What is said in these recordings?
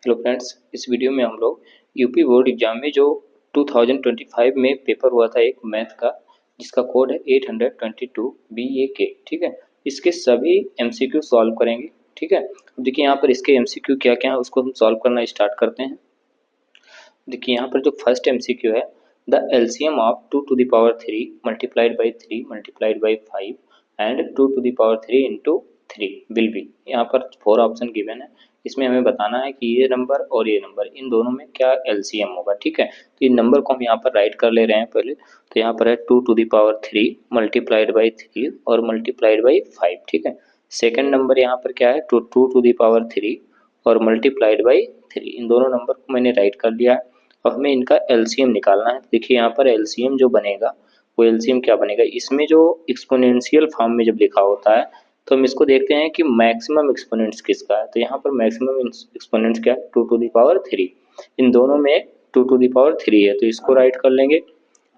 Hello friends, इस video में हम लोग यूपी बोर्ड एग्जाम में जो 2025 में पेपर हुआ था एक मैथ का, जिसका कोड है 822 BAK। ठीक है, इसके सभी MCQ सॉल्व करेंगे। ठीक है, अब देखिए यहाँ पर इसके MCQ क्या क्या है उसको हम सॉल्व करना स्टार्ट करते हैं। देखिए यहाँ पर जो फर्स्ट MCQ है, the LCM of 2 to the power 3 multiplied by 3 multiplied by 5 and 2 to the power 3 into 3 will be. यहाँ पर 4 ऑप्शन गिवन है, इसमें हमें बताना है कि ये नंबर और ये नंबर इन दोनों में क्या LCM होगा। ठीक है, तो इन नंबर को हम यहाँ पर राइट कर ले रहे हैं पहले। तो यहाँ पर है 2 to the power 3 multiplied by 3 और मल्टीप्लाइड बाई 5। ठीक है, सेकेंड नंबर यहाँ पर क्या है, 2 to the power 3 और मल्टीप्लाइड बाई 3। इन दोनों नंबर को मैंने राइट कर लिया है। अब हमें इनका LCM निकालना है। देखिए यहाँ पर LCM जो बनेगा वो LCM क्या बनेगा, इसमें जो एक्सपोनेंशियल फॉर्म में जब लिखा होता है तो हम इसको देखते हैं कि मैक्सिमम एक्सपोनेंट्स किसका है। तो यहाँ पर मैक्सिमम एक्सपोनेंट्स क्या है, 2 to the power 3। इन दोनों में 2 to the power 3 है तो इसको राइट कर लेंगे।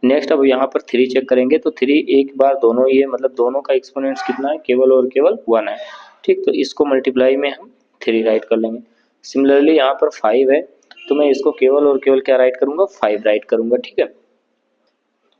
नेक्स्ट अब यहाँ पर 3 चेक करेंगे तो 3 एक बार दोनों, ये मतलब दोनों का एक्सपोनेंट्स कितना है, केवल और केवल 1 है। ठीक, तो इसको मल्टीप्लाई में हम 3 राइट कर लेंगे। सिमिलरली यहाँ पर 5 है तो मैं इसको केवल और केवल क्या राइट करूंगा, 5 राइट करूंगा। ठीक है,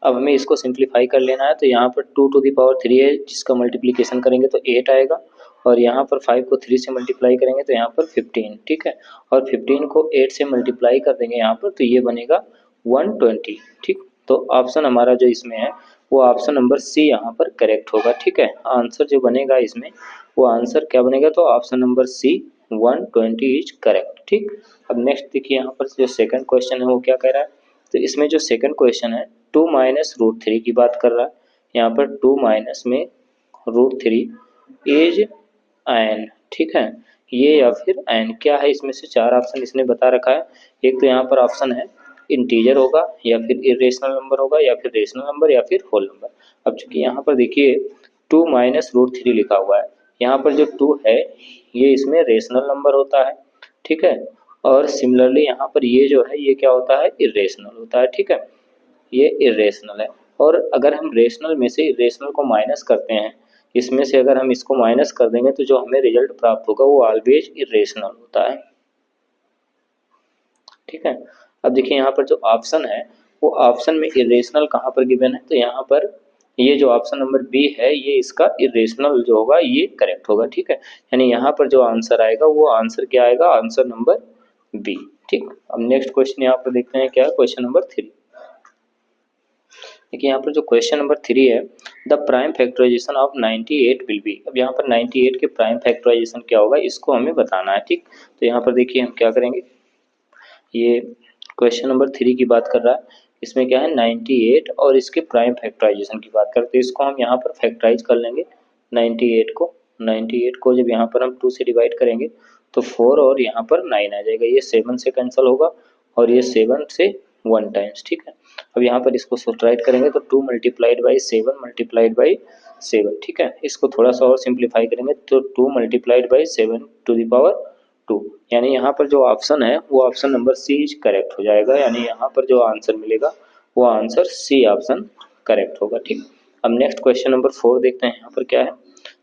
अब हमें इसको सिंप्लीफाई कर लेना है। तो यहाँ पर 2 to the power 3 है, जिसका मल्टीप्लिकेशन करेंगे तो 8 आएगा, और यहाँ पर 5 को 3 से मल्टीप्लाई करेंगे तो यहाँ पर 15। ठीक है, और 15 को 8 से मल्टीप्लाई कर देंगे यहाँ पर तो ये बनेगा 120। ठीक, तो ऑप्शन हमारा जो इसमें है वो ऑप्शन नंबर सी यहाँ पर करेक्ट होगा। ठीक है, आंसर जो बनेगा इसमें वो आंसर क्या बनेगा, तो option number C 120 is correct. ठीक, अब नेक्स्ट देखिए यहाँ पर जो सेकंड क्वेश्चन है वो क्या कह रहा है। तो इसमें जो सेकंड क्वेश्चन है 2 माइनस रूट 3 की बात कर रहा है। यहाँ पर 2 माइनस में रूट 3 इज एन। ठीक है, ये या फिर एन क्या है, इसमें से 4 ऑप्शन इसने बता रखा है। एक तो यहाँ पर ऑप्शन है इंटीजर होगा, या फिर इरेशनल नंबर होगा, या फिर रेशनल नंबर, या फिर होल नंबर। अब चूंकि यहाँ पर देखिए 2 माइनस रूट 3 लिखा हुआ है, यहाँ पर जो 2 है ये इसमें रेशनल नंबर होता है। ठीक है, और सिमिलरली यहाँ पर ये जो है ये क्या होता है, इरेशनल होता है। ठीक है, ये इरेशनल है, और अगर हम रेशनल में से इरेशनल को माइनस करते हैं, इसमें से अगर हम इसको माइनस कर देंगे तो जो हमें रिजल्ट प्राप्त होगा वो ऑलवेज इरेशनल होता है। ठीक है, अब देखिए यहाँ पर जो ऑप्शन है वो ऑप्शन में इरेशनल कहाँ पर गिवन है, तो यहाँ पर ये जो ऑप्शन नंबर बी है ये इसका इरेशनल जो होगा ये करेक्ट होगा। ठीक है, यानी यहाँ पर जो आंसर आएगा वो आंसर क्या आएगा, आंसर नंबर बी। ठीक, अब नेक्स्ट क्वेश्चन यहाँ पर देखते हैं क्या है, क्वेश्चन नंबर 3। देखिए यहाँ पर जो क्वेश्चन नंबर 3 है, the prime factorisation of 98 will be. अब यहाँ पर 98 के प्राइम फैक्टराइजेशन क्या होगा इसको हमें बताना है। ठीक, तो यहाँ पर देखिए हम क्या करेंगे, ये क्वेश्चन नंबर 3 की बात कर रहा है, इसमें क्या है 98 और इसके प्राइम फैक्टराइजेशन की बात करते हैं। इसको हम यहाँ पर फैक्टराइज कर लेंगे 98 को जब यहाँ पर हम 2 से डिवाइड करेंगे तो 4 और यहाँ पर 9 आ जाएगा, ये 7 से कैंसिल होगा और ये 7 से 1 टाइम्स। ठीक है, अब यहाँ पर इसको सब्ट्रैक्ट करेंगे तो 2 मल्टीप्लाइड बाई 7 मल्टीप्लाइड बाई 7। ठीक है, इसको थोड़ा सा और सिंप्लीफाई करेंगे तो 2 multiplied by 7 to the power 2। यानी यहाँ पर जो ऑप्शन है वो option number C is correct हो जाएगा, यानी यहाँ पर जो आंसर मिलेगा वो आंसर सी ऑप्शन करेक्ट होगा। ठीक, अब नेक्स्ट क्वेश्चन नंबर 4 देखते हैं यहाँ पर क्या है।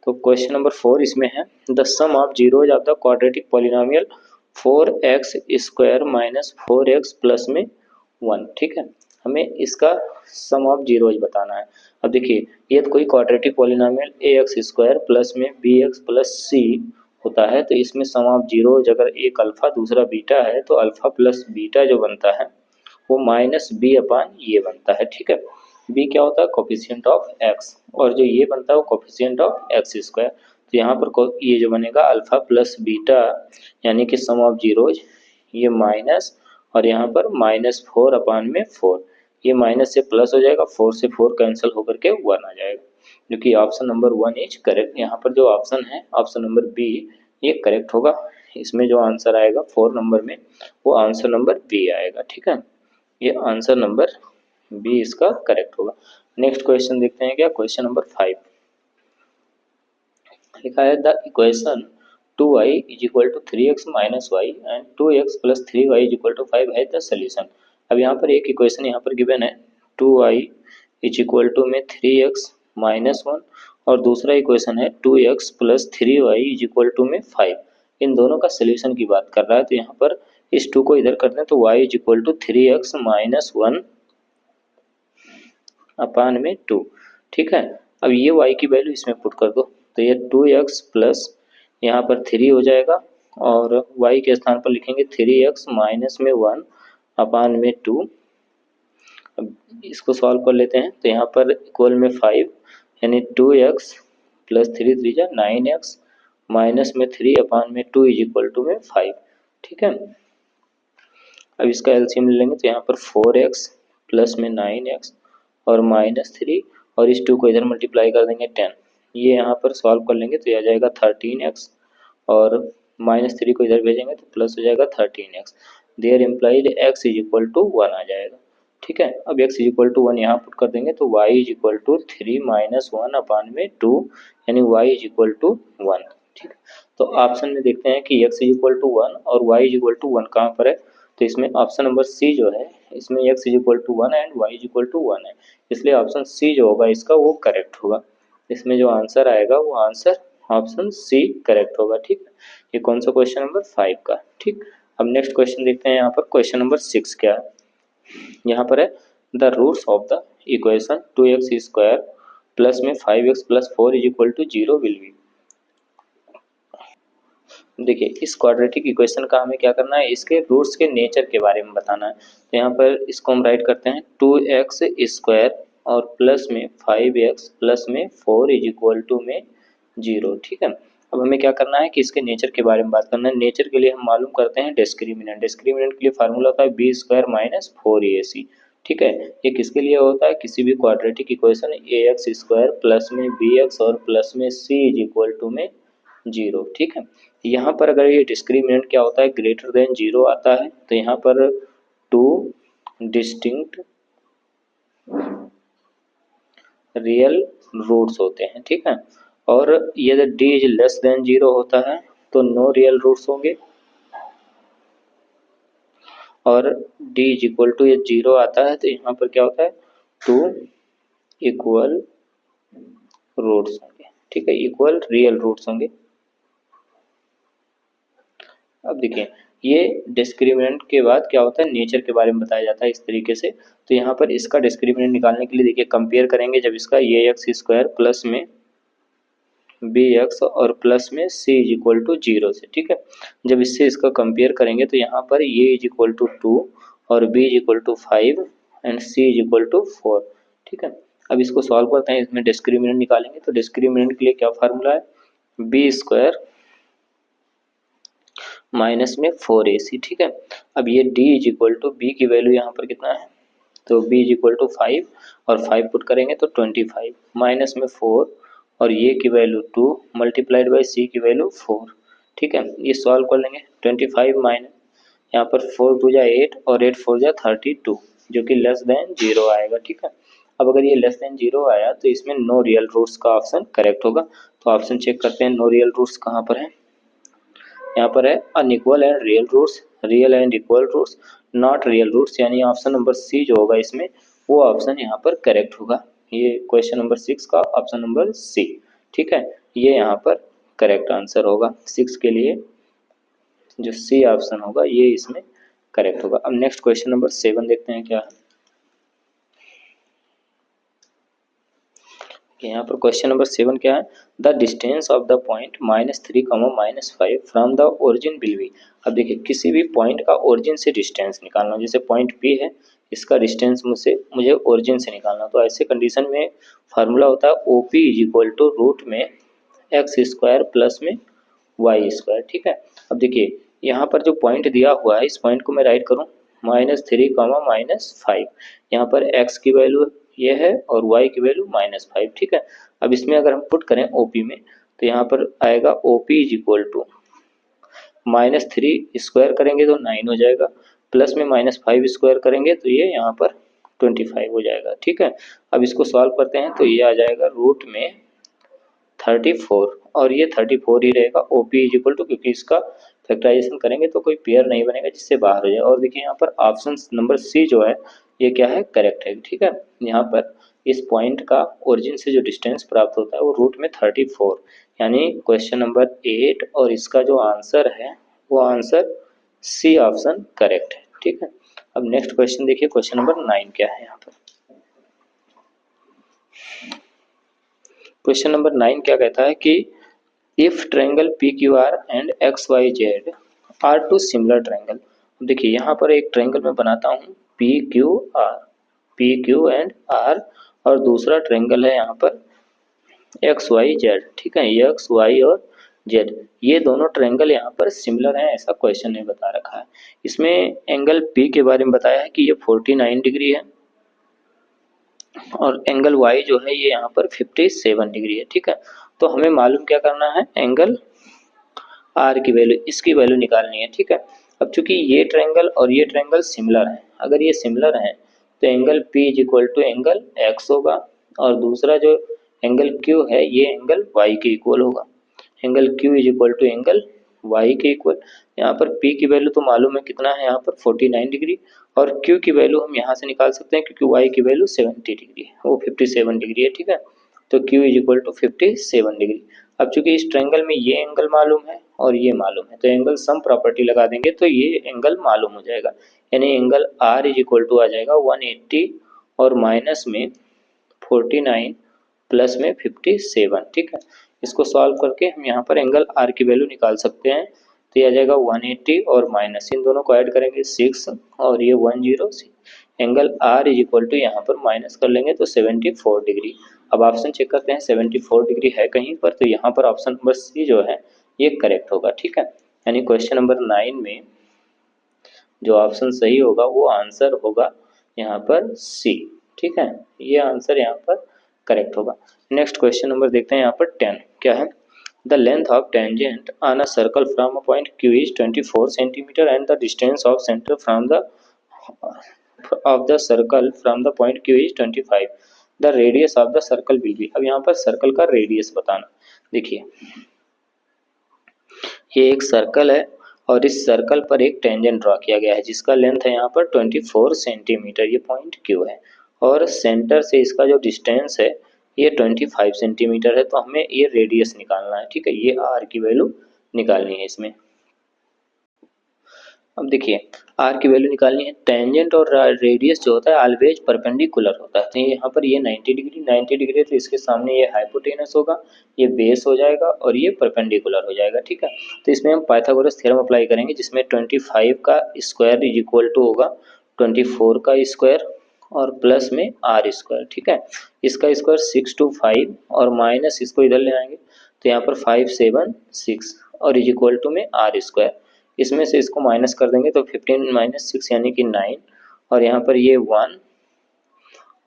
तो क्वेश्चन नंबर 4 इसमें है, the sum of zeros of the quadratic polynomial 4x square minus 4x plus में 1। ठीक है, हमें इसका सम ऑफ जीरोज बताना है। अब देखिए ये तो कोई quadratic polynomial ax square plus में bx प्लस c होता है, तो इसमें सम ऑफ जीरोज अगर एक अल्फा दूसरा बीटा है तो अल्फा प्लस बीटा जो बनता है वो माइनस बी अपान ये बनता है। ठीक है, बी क्या होता है, कोफिशिएंट ऑफ एक्स, और जो ये बनता है वो कोफिशिएंट ऑफ एक्स स्क्वायर। तो यहाँ पर ये जो बनेगा अल्फा प्लस बीटा यानी कि सम ऑफ जीरोज, ये माइनस और यहाँ पर -4 अपान में 4, ये माइनस से प्लस हो जाएगा, 4 से 4 कैंसिल होकर के 1 आ जाएगा, जो कि ऑप्शन नंबर 1 इज करेक्ट। यहाँ पर जो ऑप्शन है ऑप्शन नंबर बी ये करेक्ट होगा। इसमें जो आंसर आएगा 4 नंबर में वो आंसर नंबर बी आएगा। ठीक है, ये आंसर नंबर बी इसका करेक्ट होगा। नेक्स्ट क्वेश्चन देखते हैं क्या, क्वेश्चन नंबर 5 लिखा है, the equation 2y is equal to 3x minus y and 2x plus 3y is equal to 5 है द सोल्यूशन। अब यहाँ पर एक इक्वेशन यहाँ पर गिवन है 2y इज इक्वल टू में 3x माइनस 1 और दूसरा इक्वेशन है 2x plus 3y is equal to में 5। इन दोनों का सोल्यूशन की बात कर रहा है। तो यहाँ पर इस 2 को इधर करते हैं तो y is equal to 3x minus 1 upon में 2। ठीक है, अब ये y की वैल्यू इसमें पुट कर दो तो ये 2x प्लस यहाँ पर 3 हो जाएगा और y के स्थान पर लिखेंगे 3x माइनस में 1 अपान में 2। अब इसको सॉल्व कर लेते हैं तो यहाँ पर इक्वल में 5 यानी 2x प्लस 3 3 जा 9x माइनस में 3 अपान में 2 इज इक्वल टू में 5। ठीक है, अब इसका एलसीएम ले लेंगे तो यहाँ पर 4x प्लस में 9x और माइनस 3 और इस 2 को इधर मल्टीप्लाई कर देंगे 10। ये यहाँ पर सॉल्व कर लेंगे तो यह आ जाएगा 13x और माइनस 3 को इधर भेजेंगे तो प्लस हो जाएगा 13x। There implied x is equal to 1 आ जाएगा। ठीक है, अब x इज इक्वल टू 1 यहाँ पुट कर देंगे तो y is equal to 3 minus 1 upon में 2 यानी y इज इक्वल टू 1। ठीक है, तो ऑप्शन में देखते हैं कि x इज इक्वल टू 1 और y इज इक्वल टू 1 कहाँ पर है। तो इसमें ऑप्शन नंबर सी जो है इसमें x is equal to 1 and y is equal to 1 है, इसलिए ऑप्शन सी जो होगा इसका वो करेक्ट होगा। इसमें जो आंसर आएगा वो आंसर ऑप्शन सी करेक्ट होगा। ठीक है, ये कौन सा क्वेश्चन नंबर 5 का। ठीक, अब नेक्स्ट क्वेश्चन देखते हैं। यहाँ पर क्वेश्चन नंबर 6 क्या है। यहाँ पर है the roots of the equation 2x square plus में 5x plus 4 is equal to 0 will be. देखिए, इस क्वाड्रेटिक इक्वेशन का हमें क्या करना है, इसके रूट्स के नेचर के बारे में बताना है। तो यहाँ पर इसको हम राइट करते हैं 2x स्क्वायर और प्लस में 5x प्लस में 4 इज इक्वल टू में 0। ठीक है, अब हमें क्या करना है कि इसके नेचर के बारे में बात करना है। नेचर के लिए हम मालूम करते हैं डिस्क्रिमिनेंट। डिस्क्रिमिनेंट के लिए फार्मूला होता है बी स्क्वायर माइनस 4ac। ठीक है, ये किसके लिए होता है, किसी भी quadratic equation ax square plus में bx और प्लस में c इज इक्वल टू में 0। ठीक है, यहाँ पर अगर ये डिस्क्रिमिनेंट क्या होता है ग्रेटर देन 0 आता है तो यहाँ पर 2 डिस्टिंक्ट रियल रूट्स होते हैं। ठीक है, और यदि d इज लेस देन 0 होता है तो नो रियल रूट्स होंगे और d इज इक्वल टू ये 0 आता है तो यहाँ पर क्या होता है 2 इक्वल रूट्स होंगे। ठीक है, इक्वल रियल रूट्स होंगे। अब देखिए, ये डिस्क्रिमिनेंट के बाद क्या होता है नेचर के बारे में बताया जाता है इस तरीके से। तो यहाँ पर इसका डिस्क्रिमिनेंट निकालने के लिए देखिए कंपेयर करेंगे जब इसका ये एक्स स्क्वायर प्लस में बी एक्स और प्लस में सी इज इक्वल टू 0 से। ठीक है, जब इससे इसका कंपेयर करेंगे तो यहाँ पर ये इज इक्वल टू 2 और B is equal to 5 and C is equal to 4। ठीक है, अब इसको सॉल्व करते हैं, इसमें डिस्क्रिमिनेंट निकालेंगे तो डिस्क्रिमिनेंट के लिए क्या फार्मूला है बी स्क्वायर माइनस में 4ac। ठीक है, अब ये d is equal to B की वैल्यू यहाँ पर कितना है तो b इज इक्वल टू 5 और 5 पुट करेंगे तो 25 माइनस में 4 और ये की वैल्यू 2 मल्टीप्लाइड बाई c की वैल्यू 4। ठीक है, ये सॉल्व कर लेंगे 25 माइनस यहाँ पर 4 2 जा 8 और 8 4 जा 32 जो कि लेस देन 0 आएगा। ठीक है, अब अगर ये लेस देन 0 आया तो इसमें नो रियल रूट्स का ऑप्शन करेक्ट होगा। तो ऑप्शन चेक करते हैं नो रियल रूट्स कहाँ पर है। यहाँ पर है unequal and real roots, real and equal roots, not real roots, यानी ऑप्शन नंबर सी जो होगा इसमें वो ऑप्शन यहाँ पर करेक्ट होगा। ये क्वेश्चन नंबर 6 का ऑप्शन नंबर सी। ठीक है, ये यहाँ पर करेक्ट आंसर होगा 6 के लिए, जो सी ऑप्शन होगा ये इसमें करेक्ट होगा। अब नेक्स्ट क्वेश्चन नंबर 7 देखते हैं क्या है। यहाँ पर क्वेश्चन नंबर 7 क्या है the distance of the point -3, -5 from the origin will be. अब देखिए, किसी भी पॉइंट का ओरिजिन से डिस्टेंस निकालना, जैसे पॉइंट P है इसका डिस्टेंस मुझे ओरिजिन से निकालना, तो ऐसे कंडीशन में फार्मूला होता है OP is equal to root में एक्स स्क्वायर प्लस में वाई स्क्वायर। ठीक है, अब देखिए यहाँ पर जो पॉइंट दिया हुआ है इस पॉइंट को मैं राइट करूँ -3, -5, यहाँ पर x की वैल्यू ये है और y की वैल्यू -5। ठीक है, अब इसमें अगर हम पुट करें OP में तो यहाँ पर आएगा OP is equal to -3 square करेंगे तो 9 हो जाएगा, प्लस में -5 स्क्वायर करेंगे तो ये यहाँ पर 25 हो जाएगा। ठीक है, अब इसको सॉल्व करते हैं तो ये आ जाएगा रूट में 34 और ये 34 ही रहेगा। OP इज इक्वल टू, क्योंकि इसका फैक्टराइजेशन करेंगे तो कोई पेयर नहीं बनेगा जिससे बाहर हो जाए। और देखिए यहाँ पर ऑप्शन नंबर सी जो है ये क्या है करेक्ट है। ठीक है, यहाँ पर इस पॉइंट का ओरिजिन से जो डिस्टेंस प्राप्त होता है वो रूट में 34 यानी क्वेश्चन नंबर 8 और इसका जो आंसर है वो आंसर सी ऑप्शन करेक्ट है। ठीक है, अब नेक्स्ट क्वेश्चन देखिए, क्वेश्चन नंबर 9 क्या है यहाँ पर। क्वेश्चन नंबर 9 क्या कहता है कि if triangle P Q R and X Y Z are two similar triangle. देखिए यहाँ पर एक ट्रायंगल मैं बनाता हूँ पी क्यू एंड आर, और दूसरा ट्रायंगल है यहाँ पर एक्स वाई जेड। ठीक है, एक्स वाई और जेड, ये दोनों ट्रायंगल यहाँ पर सिमिलर हैं, ऐसा क्वेश्चन ने बता रखा है। इसमें एंगल पी के बारे में बताया है कि ये 49 डिग्री है और एंगल वाई जो है ये यहाँ पर 57 डिग्री है। ठीक है, तो हमें मालूम क्या करना है, एंगल आर की वैल्यू, इसकी वैल्यू निकालनी है। ठीक है, अब चूंकि ये ट्रायंगल और ये ट्रायंगल सिमिलर है, अगर ये सिमिलर है तो angle P is equal to angle X होगा, और दूसरा जो एंगल Q है ये एंगल Y के इक्वल होगा। Angle Q is equal to angle Y के इक्वल। यहाँ पर P की वैल्यू तो मालूम है कितना है, यहाँ पर 49 डिग्री, और Q की वैल्यू हम यहाँ से निकाल सकते हैं क्योंकि Y की वैल्यू 70 डिग्री है, वो 57 डिग्री है। ठीक है, तो Q is equal to 57 degree. अब चूंकि इस ट्रायंगल में ये एंगल मालूम है और ये मालूम है, तो एंगल सम प्रॉपर्टी लगा देंगे तो ये एंगल मालूम हो जाएगा, यानी angle R is equal to आ जाएगा 180 और माइनस में 49 प्लस में 57। ठीक है, इसको सॉल्व करके हम यहाँ पर एंगल R की वैल्यू निकाल सकते हैं, तो ये आ जाएगा 180 और माइनस, इन दोनों को ऐड करेंगे 6 और ये 106। Angle R is equal to यहाँ पर माइनस कर लेंगे तो 74 डिग्री। अब ऑप्शन चेक करते हैं 74 डिग्री है कहीं पर, तो यहाँ पर ऑप्शन नंबर सी जो है ये करेक्ट होगा। ठीक है, यानी क्वेश्चन नंबर 9 में जो ऑप्शन सही होगा वो आंसर होगा यहाँ पर सी। ठीक है, ये आंसर यहाँ पर करेक्ट होगा। नेक्स्ट क्वेश्चन नंबर देखते हैं यहाँ पर 10 क्या है। The length of tangent on a circle from a point Q is 24 centimetre and the distance of centre from the circle from the point Q is 25। The radius of the circle will be. अब यहाँ पर circle का radius बताना। देखिए ये एक circle है और इस सर्कल पर एक टेंजेंट ड्रॉ किया गया है जिसका लेंथ है यहाँ पर 24 सेंटीमीटर, ये पॉइंट Q है, और सेंटर से इसका जो डिस्टेंस है ये 25 सेंटीमीटर है, तो हमें ये रेडियस निकालना है। ठीक है, ये R की वैल्यू निकालनी है इसमें। अब देखिए R की वैल्यू निकालनी है, टेंजेंट और रेडियस जो होता है ऑलवेज परपेंडिकुलर होता है, तो यहाँ पर ये 90 डिग्री है, तो इसके सामने ये हाइपोटेनस होगा, ये बेस हो जाएगा और ये परपेंडिकुलर हो जाएगा। ठीक है, तो इसमें हम पाइथागोरस थ्योरम अप्लाई करेंगे जिसमें 25 का स्क्वायर इज इक्वल टू होगा 24 का स्क्वायर और प्लस में R स्क्वायर। ठीक है, इसका स्क्वायर 625 और माइनस इसको इधर ले आएंगे तो यहाँ पर 576 और इज इक्वल टू में R स्क्वायर, इसमें से इसको माइनस कर देंगे तो 15 माइनस 6 यानी कि 9, और यहाँ पर ये 1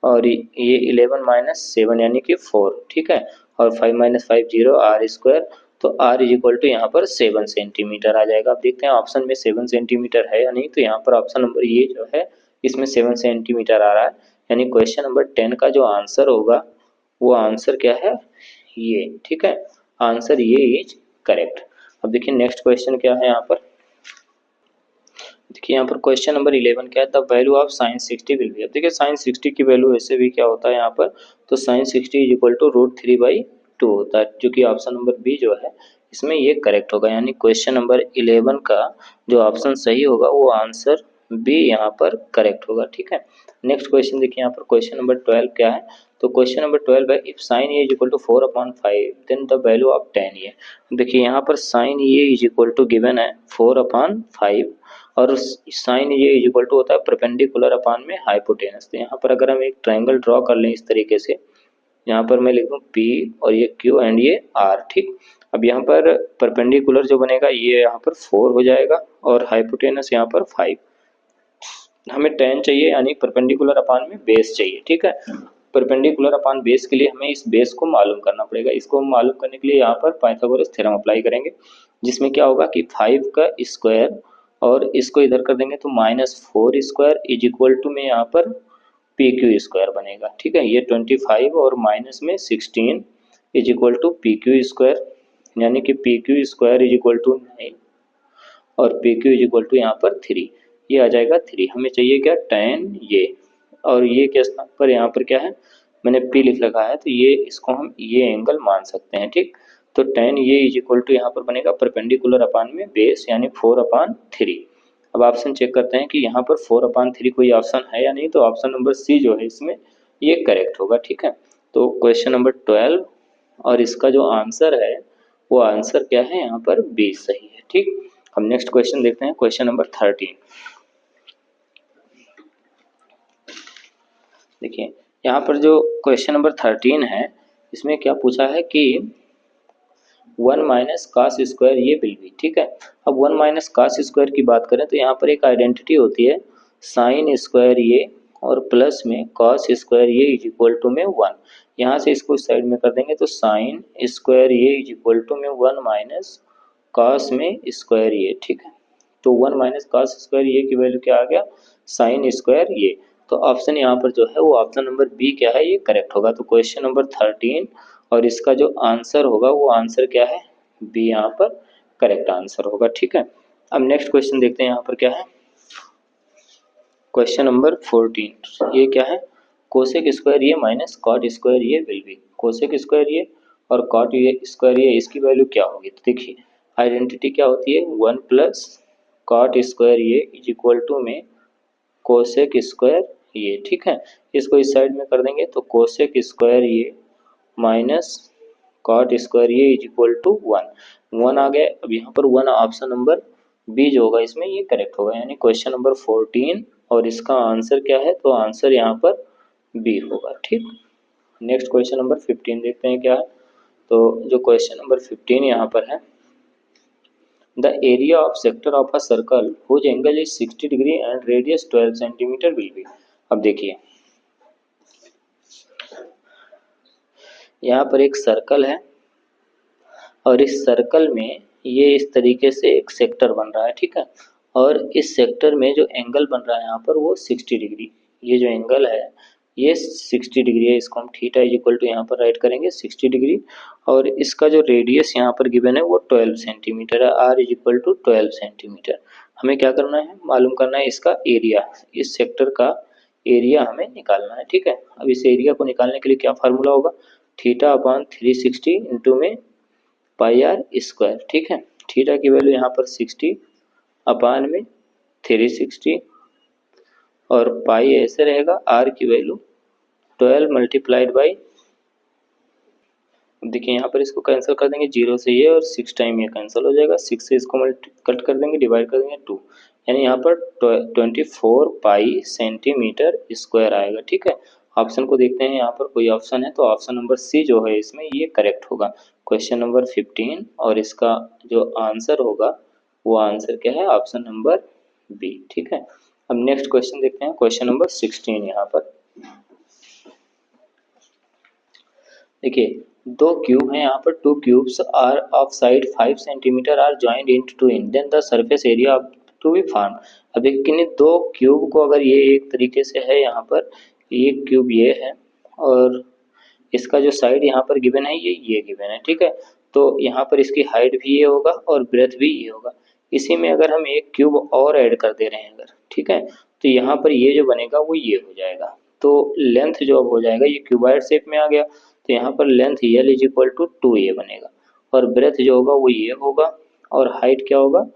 और ये 11 माइनस 7 यानी कि 4। ठीक है, और 5 माइनस 5 0, R स्क्वायर, तो R इज इक्वल टू यहाँ पर 7 सेंटीमीटर आ जाएगा। अब देखते हैं ऑप्शन में 7 सेंटीमीटर है या नहीं, तो यहाँ पर ऑप्शन नंबर ये जो है इसमें 7 सेंटीमीटर आ रहा है, यानी क्वेश्चन नंबर 10 का जो आंसर होगा वो आंसर क्या है, ये। ठीक है, आंसर ये इज करेक्ट। अब देखिए नेक्स्ट क्वेश्चन क्या है यहाँ पर। देखिए यहाँ पर क्वेश्चन नंबर 11 क्या है, the value of sine 60 will be. अब देखिए साइन 60 की वैल्यू ऐसे भी क्या होता है यहाँ पर, तो साइन 60 इज इक्वल टू √3/2 होता है, जो कि ऑप्शन नंबर बी जो है इसमें ये करेक्ट होगा, यानी क्वेश्चन नंबर 11 का जो ऑप्शन सही होगा वो आंसर बी यहाँ पर करेक्ट होगा। ठीक है, नेक्स्ट क्वेश्चन देखिए यहाँ पर क्वेश्चन नंबर 12 क्या है, तो क्वेश्चन नंबर 12 है if sine A is equal to 4/5 then the value of tan A. देखिए यहाँ पर sine A is equal to given है 4/5 और साइन ये इज इक्वल टू होता है परपेंडिकुलर अपान में हाइपोटेनस। तो यहाँ पर अगर हम एक ट्रायंगल ड्रॉ कर लें इस तरीके से, यहाँ पर मैं लिख दूँ P और ये Q एंड ये R। ठीक, अब यहाँ पर परपेंडिकुलर जो बनेगा ये यहाँ पर 4 हो जाएगा और हाइपोटेनस यहाँ पर 5। हमें tan चाहिए यानी परपेंडिकुलर अपान में बेस चाहिए। ठीक है, परपेंडिकुलर अपान बेस के लिए हमें इस बेस को मालूम करना पड़ेगा। इसको मालूम करने के लिए यहाँ पर पाइथागोरस थ्योरम अप्लाई करेंगे जिसमें क्या होगा कि 5 का स्क्वायर और इसको इधर कर देंगे तो -4 स्क्वायर इज इक्वल टू में यहाँ पर PQ स्क्वायर बनेगा। ठीक है, ये 25 और माइनस में 16 is equal to PQ square, यानी कि PQ square is equal to 9 और PQ इज इक्वल टू यहाँ पर 3, ये आ जाएगा 3। हमें चाहिए क्या, tan ये, और ये के स्थान पर यहाँ पर क्या है मैंने P लिख रखा है, तो ये इसको हम ये एंगल मान सकते हैं। ठीक, तो tan ये इज इक्वल टू यहाँ पर बनेगा परपेंडिकुलर अपान में बेस यानी 4/3। अब ऑप्शन चेक करते हैं कि यहाँ पर 4/3 कोई ऑप्शन है या नहीं, तो ऑप्शन नंबर सी जो है इसमें ये करेक्ट होगा। ठीक है, तो क्वेश्चन नंबर 12 और इसका जो आंसर है वो आंसर क्या है, यहाँ पर बी सही है। ठीक, हम नेक्स्ट क्वेश्चन देखते हैं, क्वेश्चन नंबर 13। देखिए यहाँ पर जो क्वेश्चन नंबर 13 है इसमें क्या पूछा है कि 1 माइनस कास स्क्वायर ये विल बी। ठीक है, अब 1 माइनस कास स्क्वायर की बात करें तो यहाँ पर एक आइडेंटिटी होती है साइन स्क्वायर ये और प्लस में कॉस स्क्वायर ये इज इक्वल टू में 1। यहाँ से इसको इस साइड में कर देंगे तो साइन स्क्वायर ये इज इक्वल टू में 1 माइनस कॉस में स्क्वायर ये। ठीक है, तो 1 माइनस कॉस स्क्वायर ये की वैल्यू क्या आ गया, साइन स्क्वायर ये। तो ऑप्शन यहाँ पर जो है वो ऑप्शन नंबर बी क्या है, ये करेक्ट होगा। तो क्वेश्चन नंबर 13 और इसका जो आंसर होगा वो आंसर क्या है, बी यहाँ पर करेक्ट आंसर होगा। ठीक है, अब नेक्स्ट क्वेश्चन देखते हैं यहाँ पर क्या है, क्वेश्चन नंबर 14। ये क्या है, कोसेक स्क्वायर ये माइनस कॉट स्क्वायर ये विल बी। कोसेक स्क्वायर ये और कॉट ये स्क्वायर ये, इसकी वैल्यू क्या होगी, तो देखिए आइडेंटिटी क्या होती है 1 प्लस कॉट स्क्वायर ये इज इक्वल टू में कोसेक स्क्वायर ये। ठीक है, इसको इस साइड में कर देंगे तो कोसेक स्क्वायर ये माइनस कॉट स्क्वायर ये इज इक्वल टू 1 आ गया। अब यहाँ पर 1 ऑप्शन नंबर बी जो होगा इसमें ये करेक्ट होगा, यानी क्वेश्चन नंबर 14 और इसका आंसर क्या है, तो आंसर यहाँ पर बी होगा। ठीक, नेक्स्ट क्वेश्चन नंबर 15 देखते हैं क्या है। तो जो क्वेश्चन नंबर 15 यहाँ पर है, the area of sector of a circle whose angle is 60 degree and radius 12 centimetre will be. अब देखिए यहाँ पर एक सर्कल है और इस सर्कल में ये इस तरीके से एक सेक्टर बन रहा है। ठीक है, और इस सेक्टर में जो एंगल बन रहा है यहाँ पर वो 60 डिग्री, ये जो एंगल है ये 60 डिग्री है। इसको हम थीटा इज इक्वल टू यहाँ पर राइट करेंगे 60 डिग्री, और इसका जो रेडियस यहाँ पर गिवन है वो 12 सेंटीमीटर है, R is equal to 12 centimetre. हमें क्या करना है, मालूम करना है इसका एरिया, इस सेक्टर का एरिया हमें निकालना है। ठीक है, अब इस एरिया को निकालने के लिए क्या फार्मूला होगा, थीटा अपॉन 360 इंटू में पाई आर स्क्वायर। ठीक है, थीटा की वैल्यू यहाँ पर 60 अपान में 360 और पाई ऐसे रहेगा, आर की वैल्यू 12 मल्टीप्लाइड बाई, देखिए यहाँ पर इसको कैंसिल कर देंगे 0 से ये और 6 टाइम ये कैंसिल हो जाएगा, 6 से इसको कट कर देंगे, डिवाइड कर देंगे 2, यानी यहाँ पर 24 पाई सेंटीमीटर स्क्वायर आएगा। ठीक है, ऑप्शन को देखते हैं यहाँ पर कोई ऑप्शन है, तो ऑप्शन नंबर सी जो है इसमें ये करेक्ट होगा, क्वेश्चन नंबर 15 और इसका जो आंसर होगा वो आंसर क्या है, ऑप्शन नंबर बी। ठीक है, अब नेक्स्ट क्वेश्चन देखते हैं, क्वेश्चन नंबर 16। यहाँ पर देखिए दो क्यूब हैं, यहाँ पर two cubes are of side 5 centimetre are joined into in then the surface area to be found. अब देखिए दो क्यूब को अगर ये एक तरीके से है, यहाँ पर एक क्यूब ये है और इसका जो साइड यहाँ पर गिवन है ये गिवन है। ठीक है, तो यहाँ पर इसकी हाइट भी ये होगा और ब्रेथ भी ये होगा। इसी में अगर हम एक क्यूब और ऐड कर दे रहे हैं अगर, ठीक है, तो यहाँ पर ये जो बनेगा वो ये हो जाएगा, तो लेंथ जो अब हो जाएगा ये क्यूबाइड शेप में आ गया, तो यहाँ पर length L is equal to 2a बनेगा और ब्रेथ जो होगा वो ये होगा और हाइट क्या होगा,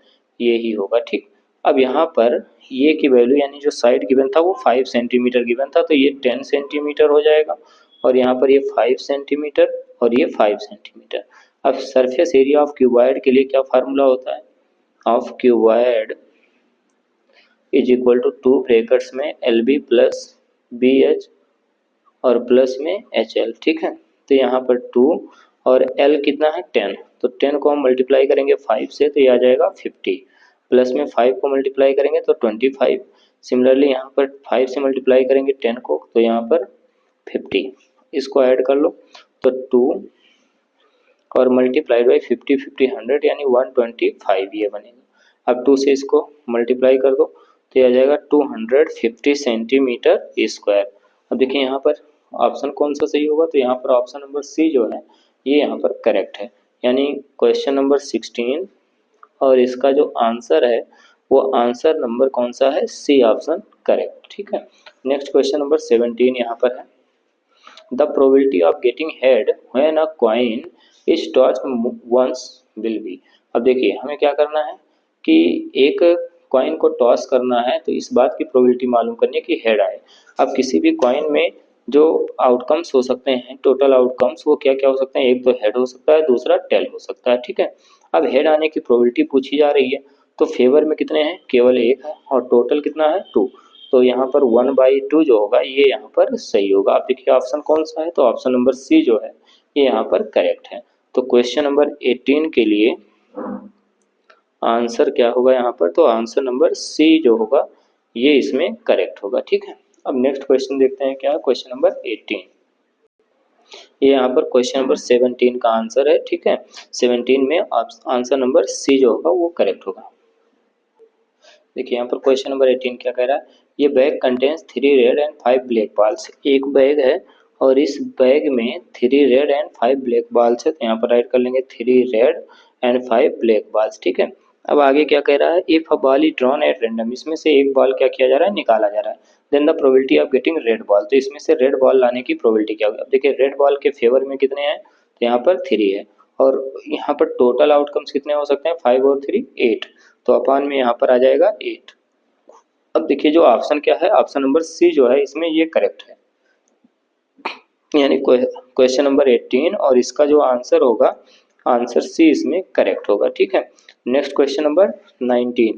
ये ही होगा। ठीक, अब यहाँ पर ये की वैल्यू यानी जो साइड गिवन था वो 5 सेंटीमीटर गिवन था, तो ये 10 सेंटीमीटर हो जाएगा और यहाँ पर ये 5 सेंटीमीटर और ये 5 सेंटीमीटर। अब सरफेस एरिया ऑफ क्यूबाइड के लिए क्या फार्मूला होता है, of cuboid is equal to 2 brackets में LB प्लस BH और प्लस में HL। ठीक है, तो यहाँ पर 2 और L कितना है 10, तो 10 को हम मल्टीप्लाई करेंगे 5 से तो ये आ जाएगा 50, प्लस में 5 को मल्टीप्लाई करेंगे तो 25। सिमिलरली यहाँ पर 5 से मल्टीप्लाई करेंगे 10 को तो यहाँ पर 50, इसको ऐड कर लो तो 2 और मल्टीप्लाइड बाई 50 50 100 यानी 125 ये बनेगा। अब 2 से इसको मल्टीप्लाई कर दो तो ये आ जाएगा 250 सेंटीमीटर स्क्वायर। अब देखिए यहाँ पर ऑप्शन कौन सा सही होगा, तो यहाँ पर ऑप्शन नंबर सी जो है ये यहाँ पर करेक्ट है, यानी क्वेश्चन नंबर 16 और इसका जो आंसर है वो आंसर नंबर कौन सा है, सी ऑप्शन करेक्ट। ठीक है, नेक्स्ट क्वेश्चन नंबर 17 यहाँ पर है, the probability of getting head when a coin is toss once will be. अब देखिए हमें क्या करना है कि एक कॉइन को टॉस करना है, तो इस बात की प्रोबेबिलिटी मालूम करनी है कि हेड आए। अब किसी भी कॉइन में जो आउटकम्स हो सकते हैं, टोटल आउटकम्स, वो क्या क्या हो सकते हैं, एक तो हेड हो सकता है, दूसरा टेल हो सकता है, ठीक है। अब हेड आने की प्रोबेबिलिटी पूछी जा रही है, तो फेवर में कितने हैं, केवल एक है, और टोटल कितना है 2। तो यहाँ पर 1/2 जो होगा ये यहाँ पर सही होगा। आप देखिए ऑप्शन कौन सा है, तो ऑप्शन नंबर सी जो है ये यहाँ पर करेक्ट है। तो क्वेश्चन नंबर 18 के लिए आंसर क्या होगा यहाँ पर, तो आंसर नंबर सी जो होगा ये इसमें करेक्ट होगा, ठीक है। अब नेक्स्ट क्वेश्चन देखते हैं, क्या क्वेश्चन नंबर 18। ये यहाँ पर क्वेश्चन नंबर 17 का आंसर है, ठीक है। 17 में आंसर नंबर सी जो होगा वो करेक्ट होगा। देखिए यहाँ पर क्वेश्चन नंबर 18 क्या कह रहा है, ये bag contains 3 red and 5 black balls. एक बैग है और इस बैग में 3 रेड एंड 5 ब्लैक बॉल्स है, तो यहाँ पर राइट कर लेंगे 3 रेड एंड 5 ब्लैक बॉल्स, ठीक है। अब आगे क्या कह रहा है, if a ball is drawn at random, इसमें से एक बॉल क्या किया जा रहा है, निकाला जा रहा है, then the probability of getting red ball, तो इसमें से रेड बॉल लाने की प्रोबेबिलिटी क्या होगी। अब देखिए रेड बॉल के फेवर में कितने हैं, तो यहाँ पर 3 है, और यहाँ पर टोटल आउटकम्स कितने हो सकते हैं, 5 और 3 8, तो अपान में यहाँ पर आ जाएगा 8। अब देखिए जो ऑप्शन क्या है, ऑप्शन नंबर सी जो है इसमें ये करेक्ट है, यानी क्वेश्चन नंबर 18 और इसका जो आंसर होगा, आंसर सी इसमें करेक्ट होगा, ठीक है। Next question number 19।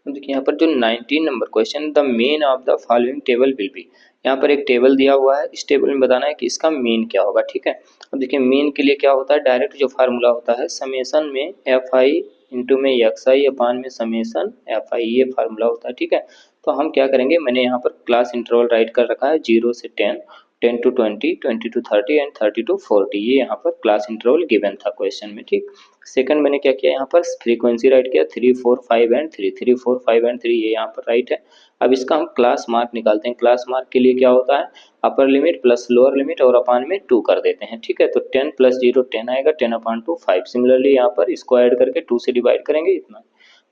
देखिए यहाँ पर जो 19 number question, the mean of the following table will be, यहाँ पर एक टेबल दिया हुआ है, इस टेबल में बताना है कि इसका मीन क्या होगा, ठीक है। अब देखिए मीन के लिए क्या होता है, डायरेक्ट जो फार्मूला होता है समेसन में एफ आई इंटू में एक्स आई अपान में समेसन एफ आई, ये फार्मूला होता है, ठीक है। तो हम क्या करेंगे, मैंने यहाँ पर क्लास इंटरवल राइट कर रखा है 0 से 10, 10 to 20, 20 to 30 एंड 30 to 40, ये यहाँ पर क्लास इंटरवल गिवन था क्वेश्चन में, ठीक। सेकंड मैंने क्या किया, यहाँ पर फ्रीक्वेंसी राइट किया 3 4 5 एंड 3, 3 4 5 एंड 3, ये यहाँ पर राइट है। अब इसका हम क्लास मार्क निकालते हैं। क्लास मार्क के लिए क्या होता है, upper limit plus lower limit और अपान में 2 कर देते हैं, ठीक है। तो 10 + 0 10 आएगा, 10/2 5। सिमिलरली यहाँ पर इसको ऐड करके 2 से डिवाइड करेंगे इतना।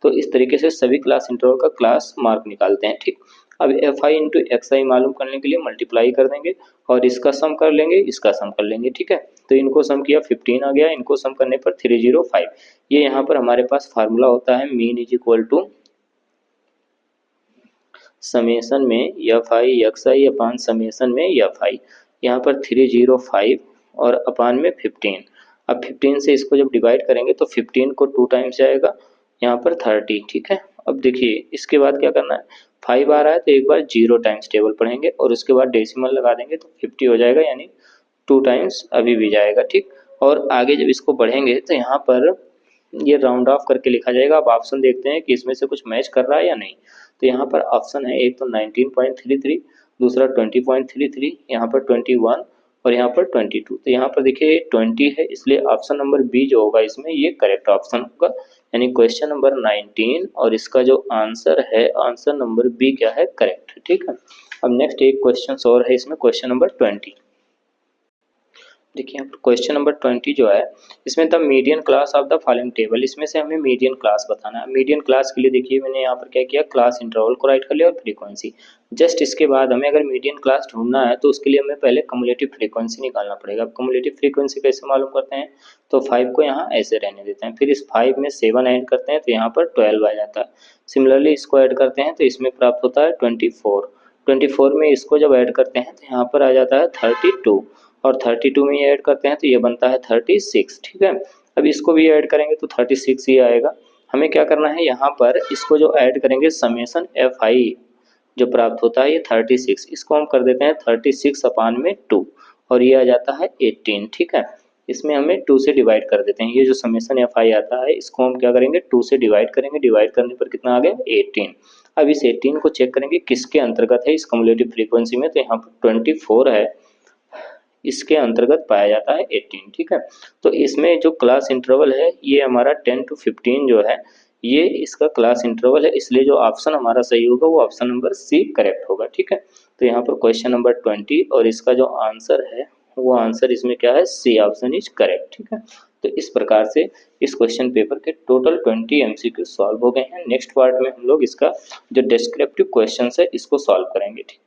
तो इस तरीके से सभी क्लास इंटरवल का क्लास मार्क निकालते हैं, ठीक। अब एफ आई इंटू एक्स आई मालूम करने के लिए मल्टीप्लाई कर देंगे और इसका सम कर लेंगे, इसका सम कर लेंगे, ठीक है। तो इनको सम किया 15 आ गया, इनको सम करने पर 305। ये यहाँ पर हमारे पास फार्मूला होता है mean is equal to summation में F I X I upon summation में एफ आई, यहाँ पर 305 और अपान में 15। अब 15 से इसको जब डिवाइड करेंगे तो 15 को 2 टाइम्स जाएगा, यहाँ पर 30, ठीक है। अब देखिए इसके बाद क्या करना है, 5 आ रहा है तो एक बार 0 टाइम्स टेबल पढ़ेंगे और उसके बाद डेसिमल लगा देंगे तो 50 हो जाएगा, यानी 2 टाइम्स अभी भी जाएगा, ठीक। और आगे जब इसको बढ़ेंगे तो यहाँ पर ये राउंड ऑफ करके लिखा जाएगा। अब ऑप्शन देखते हैं कि इसमें से कुछ मैच कर रहा है या नहीं। तो यहाँ पर ऑप्शन है, एक तो 19.33, दूसरा 20.33, यहाँ पर 21 और यहाँ पर 22। तो यहाँ पर देखिए 20 है, इसलिए ऑप्शन नंबर बी जो होगा इसमें ये करेक्ट ऑप्शन होगा, यानी क्वेश्चन नंबर 19 और इसका जो आंसर है, आंसर नंबर बी क्या है, करेक्ट है, ठीक है। अब नेक्स्ट एक क्वेश्चन और है इसमें, क्वेश्चन नंबर 20। देखिए यहाँ पर क्वेश्चन नंबर 20 जो है इसमें the median class of the following table, इसमें से हमें मीडियन क्लास बताना है। मीडियन क्लास के लिए देखिए मैंने यहाँ पर क्या किया, क्लास इंटरवल को राइट कर लिया और फ्रीक्वेंसी। जस्ट इसके बाद हमें अगर मीडियन क्लास ढूंढना है तो उसके लिए हमें पहले कम्युलेटिव फ्रीक्वेंसी निकालना पड़ेगा। अब कम्युलेटिव फ्रीक्वेंसी कैसे मालूम करते हैं, तो 5 को यहाँ ऐसे रहने देते हैं, फिर इस 5 में 7 ऐड करते हैं तो यहाँ पर 12 आ जाता है। सिमिलरली इसको ऐड करते हैं तो इसमें प्राप्त होता है 24, 24 में इसको जब ऐड करते हैं तो यहाँ पर आ जाता है 32, और 32 में ये ऐड करते हैं तो ये बनता है 36, ठीक है। अब इसको भी ऐड करेंगे तो 36 ही आएगा। हमें क्या करना है, यहाँ पर इसको जो ऐड करेंगे समेसन एफ आई जो प्राप्त होता है ये 36, इसको हम कर देते हैं 36 अपान में 2 और ये आ जाता है 18, ठीक है। इसमें हमें 2 से डिवाइड कर देते हैं, ये जो समेसन एफ आई आता है इसको हम क्या करेंगे 2 से डिवाइड करेंगे, डिवाइड करने पर कितना आ गया 18। अब इस 18 को चेक करेंगे किसके अंतर्गत है इस कम्युलेटिव फ्रीक्वेंसी में, तो यहाँ पर 24 है, इसके अंतर्गत पाया जाता है 18, ठीक है। तो इसमें जो क्लास इंटरवल है ये हमारा 10 to 15 जो है ये इसका क्लास इंटरवल है, इसलिए जो ऑप्शन हमारा सही होगा वो ऑप्शन नंबर सी करेक्ट होगा, ठीक है। तो यहाँ पर क्वेश्चन नंबर 20 और इसका जो आंसर है वो आंसर इसमें क्या है, सी ऑप्शन इज करेक्ट, ठीक है। तो इस प्रकार से इस क्वेश्चन पेपर के टोटल 20 MCQ सॉल्व हो गए हैं। नेक्स्ट पार्ट में हम लोग इसका जो डिस्क्रिप्टिव क्वेश्चन है इसको सॉल्व करेंगे, ठीक।